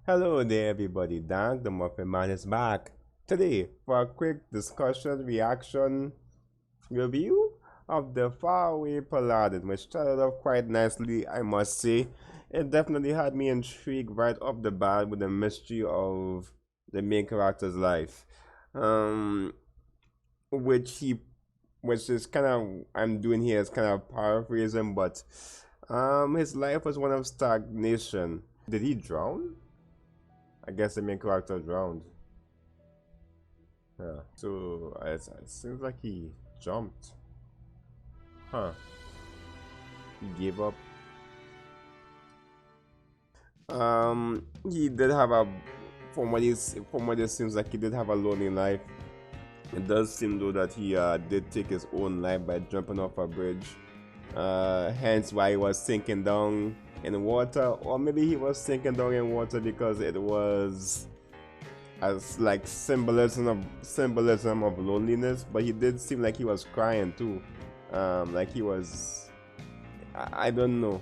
Hello there, everybody. DankTheMuffinman is back today for a quick discussion, reaction, review of the Faraway Paladin, which started off quite nicely, I must say. It definitely had me intrigued right off the bat with the mystery of the main character's life, um, which he, which is kind of I'm doing here is kind of paraphrasing, but his life was one of stagnation. Did he drown? I guess the main character drowned. Yeah. So it seems like he jumped. Huh. He gave up. He did have a from what it seems like he did have a lonely life. It does seem though that he did take his own life by jumping off a bridge. Hence why he was sinking down in water, or maybe he was sinking down in water because it was as like symbolism of loneliness. But he did seem like he was crying too, like he was. I don't know.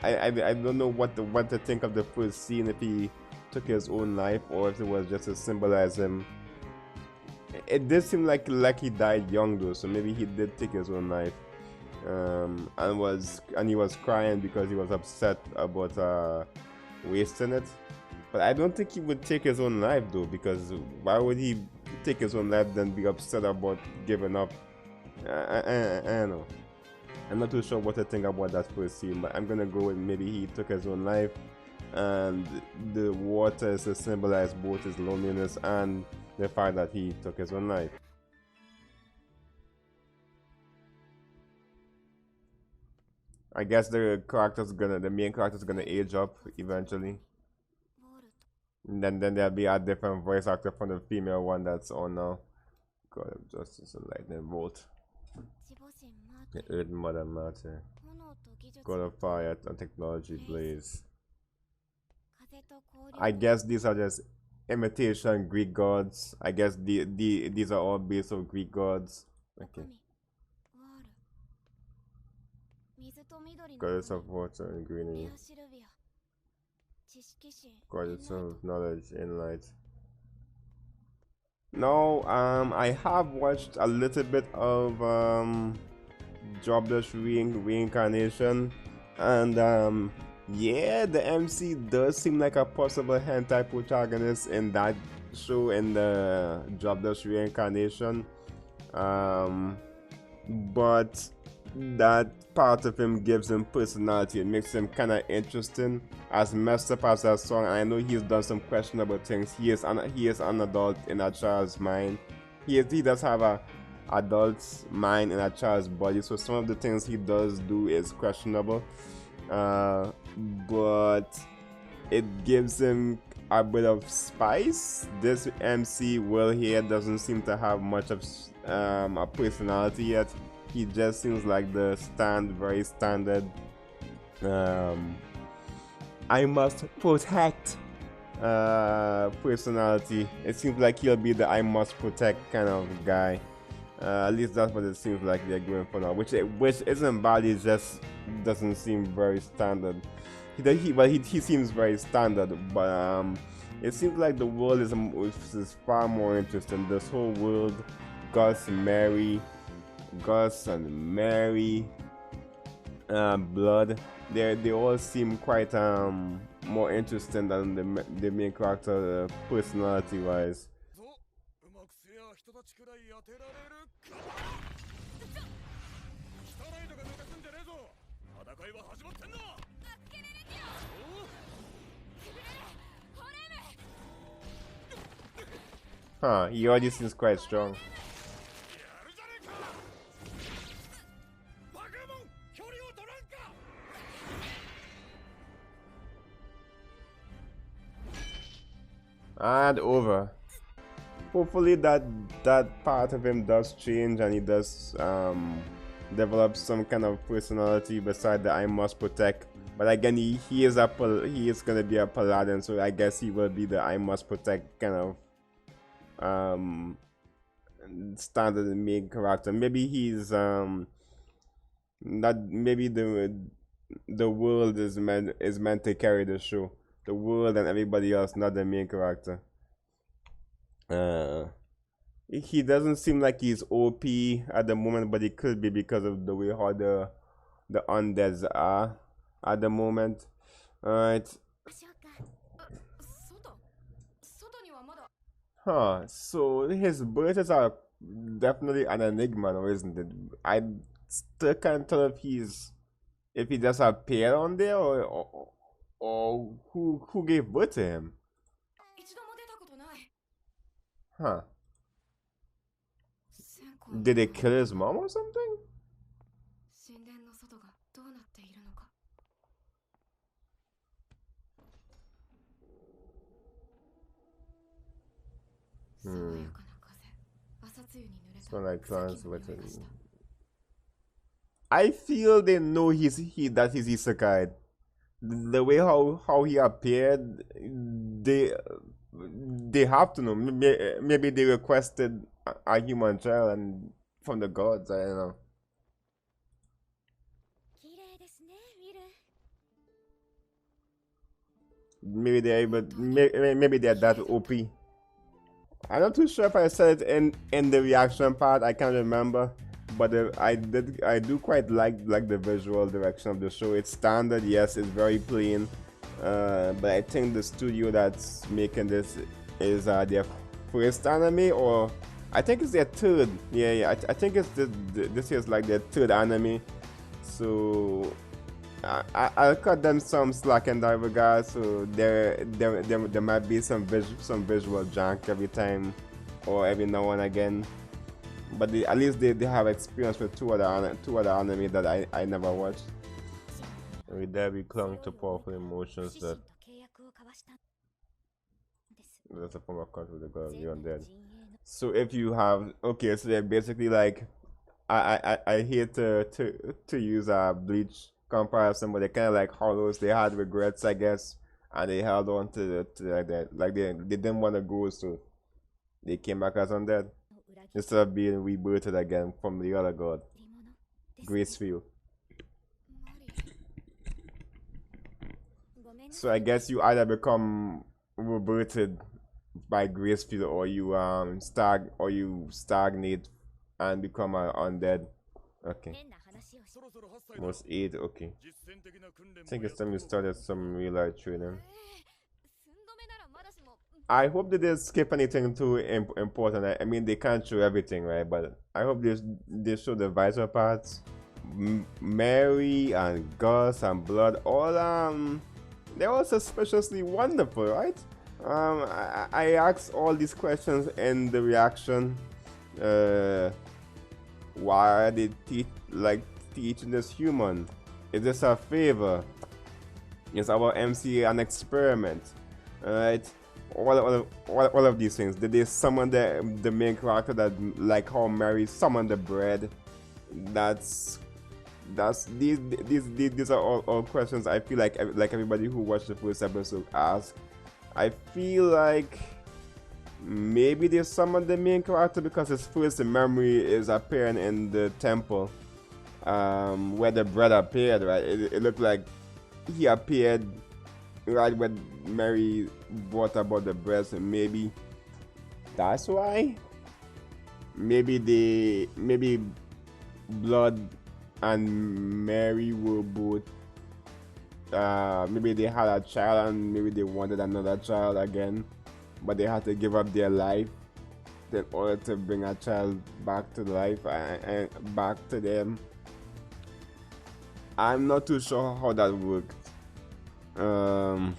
I don't know what to think of the first scene, if he took his own life or if it was just to symbolize him. It did seem like he died young though, so maybe he did take his own life. And he was crying because he was upset about wasting it. But I don't think he would take his own life though, because why would he take his own life then be upset about giving up? I don't know. I'm not too sure what to think about that first scene, but I'm gonna go with maybe he took his own life, and the water is to symbolize both his loneliness and the fact that he took his own life. I guess the main character's gonna age up eventually. And then there'll be a different voice actor from the female one that's on now. God of Justice and Lightning Bolt. The Earth Mother Matter. God of Fire and Technology Blaze. I guess these are just imitation Greek gods. I guess these are all based on Greek gods. Okay. Goddess of water and greenery. Goddess of knowledge and light. No, I have watched a little bit of Jobless Reincarnation, and yeah, the MC does seem like a possible hentai protagonist in that show, in the Jobless Reincarnation. But that part of him gives him personality. It makes him kind of interesting. As messed up as that song, and I know he's done some questionable things. He is an adult in a child's mind. He does have a adult's mind in a child's body. So some of the things he does do is questionable. But it gives him a bit of spice. This MC Will here doesn't seem to have much of a personality yet. He just seems like the very standard I must protect personality. It seems like he'll be the I must protect kind of guy. At least that's what it seems like they're going for now, which isn't bad. It just doesn't seem very standard. He seems very standard, but it seems like the world is far more interesting. This whole world, Gus and Mary, Blood, they all seem quite more interesting than the main character personality wise. Huh, he already seems quite strong. And over. Hopefully that part of him does change and he does develop some kind of personality beside the I must protect. But again, he is gonna be a paladin, so I guess he will be the I must protect kind of standard main character. Maybe he's not maybe the world is meant to carry the show. the world and everybody else, not the main character. Uh, he doesn't seem like he's OP at the moment, but it could be because of the way how the undeads are at the moment. Alright. Huh. So his birthdays are definitely an enigma, now, isn't it? I still can't tell if he just appeared on there or who gave birth to him. Huh. Did they kill his mom or something? Smell like clowns with him. I feel they know that he's isekai. The way how he appeared, they have to know. Maybe they requested a human child and from the gods. I don't know. Maybe they're able. Maybe they're that OP. I'm not too sure if I said it in the reaction part. I can't remember, but I do quite like the visual direction of the show. It's standard, yes, it's very plain, but I think the studio that's making this is their first anime, or I think it's their third. Yeah, I think it's this is like their third anime, so I'll cut them some slack in that regard. So there might be some visual junk every time or every now and again, but at least they have experience with two other anime that I never watched. With that, we clung to powerful emotions that that's a form of control with the god of the undead. So if you have, okay, so they're basically like, I hate to use a Bleach comparison, but they kind of like hollows. They had regrets, I guess, and they held on to like that. Like they didn't want to go, so they came back as undead instead of being rebirthed again from the other god, Gracefield. So I guess you either become rebirthed by Gracefield, or you stagnate and become an undead. Okay. Most 8, okay. I think it's time you started some real life training. I hope they didn't skip anything too important. I mean, they can't show everything, right? But I hope they show the vital parts. Mary and Gus and Blood, all they're all suspiciously wonderful, right? I asked all these questions in the reaction. Why are they teaching this human? Is this a favor? Is our MC an experiment? Alright? All of these things. Did they summon the main character, that like how Mary summoned the bread? These are all questions I feel like everybody who watched the first episode asked. I feel like maybe they summoned the main character because his first memory is appearing in the temple, where the bread appeared, right? It looked like he appeared right when Mary brought about the bread, so maybe that's why. Maybe Blood and Mary were both maybe they had a child and maybe they wanted another child again, but they had to give up their life in order to bring a child back to life and back to them. I'm not too sure how that worked. I'm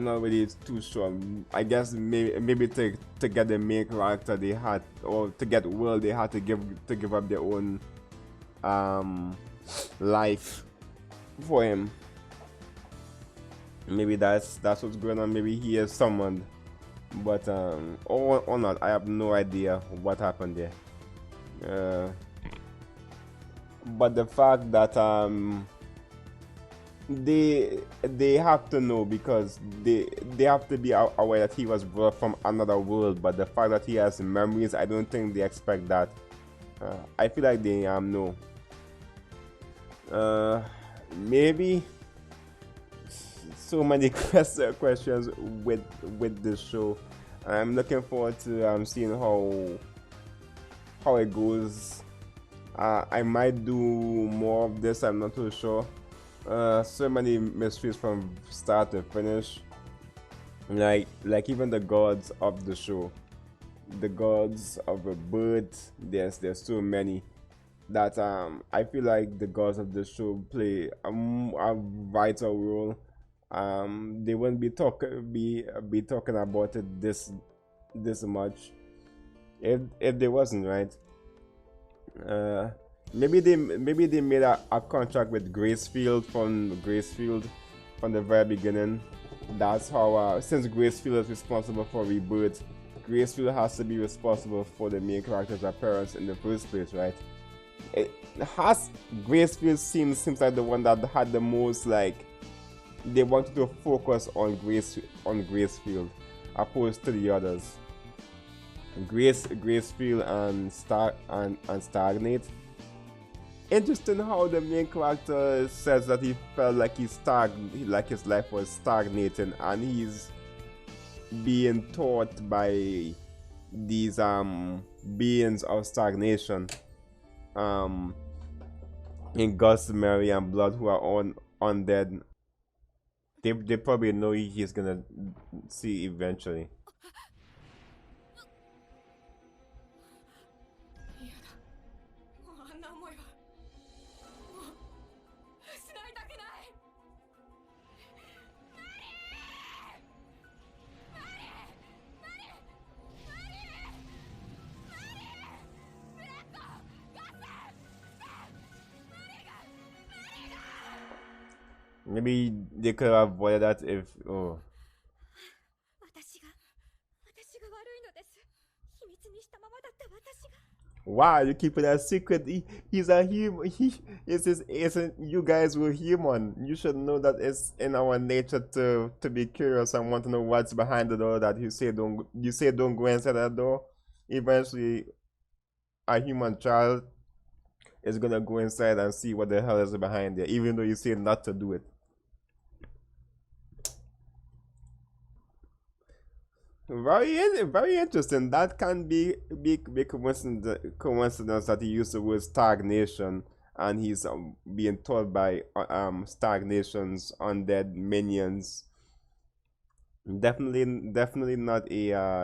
not really too sure. I guess maybe to get the main character they had, or to get Will, they had to give up their own life for him. Maybe that's what's going on. Maybe he is summoned, but or not. I have no idea what happened there. But the fact that they have to know, because they have to be aware that he was brought from another world. But the fact that he has memories, I don't think they expect that. I feel like they know. Maybe so many questions with this show. I'm looking forward to seeing how it goes. I might do more of this. I'm not too sure. So many mysteries from start to finish. Like even the gods of the show, the gods of a bird. There's so many that I feel like the gods of the show play a vital role. They wouldn't be talking about it this much if they wasn't, right. uh maybe they made a contract with Gracefield from the very beginning. That's how since Gracefield is responsible for Rebirth, Gracefield has to be responsible for the main character's appearance in the first place, right. It has Gracefield seems like the one that had the most, like, they wanted to focus on Gracefield opposed to the others. Gracefield and Stagnate. Interesting how the main character says that he felt like like his life was stagnating, and he's being taught by these beings of stagnation in Gossamer and Blood, who are undead. They probably know he's gonna see eventually. Maybe they could have avoided that if wow, you keep it a secret. He's a human. You guys were human. You should know that it's in our nature to be curious and want to know what's behind the door that you say don't go inside that door. Eventually, a human child is gonna go inside and see what the hell is behind there, even though you say not to do it. Very interesting. That can be coincidence that he used the word stagnation, and he's being taught by stagnation's undead minions. Definitely not a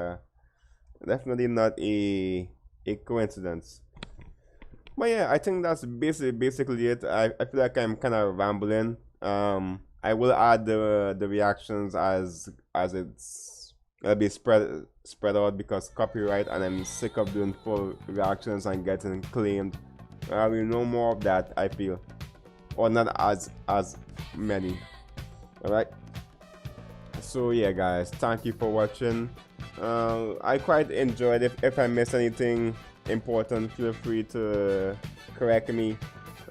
coincidence. But yeah, I think that's basically it. I feel like I'm kind of rambling. I will add the reactions as it'll be spread out because copyright, and I'm sick of doing full reactions and getting claimed. I will know more of that, I feel, or not as many. All right. So yeah, guys, thank you for watching. I quite enjoyed it. If I missed anything important, feel free to correct me.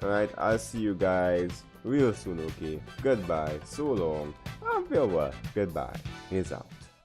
All right. I'll see you guys real soon. Okay. Goodbye. So long. And farewell. Goodbye. Peace out.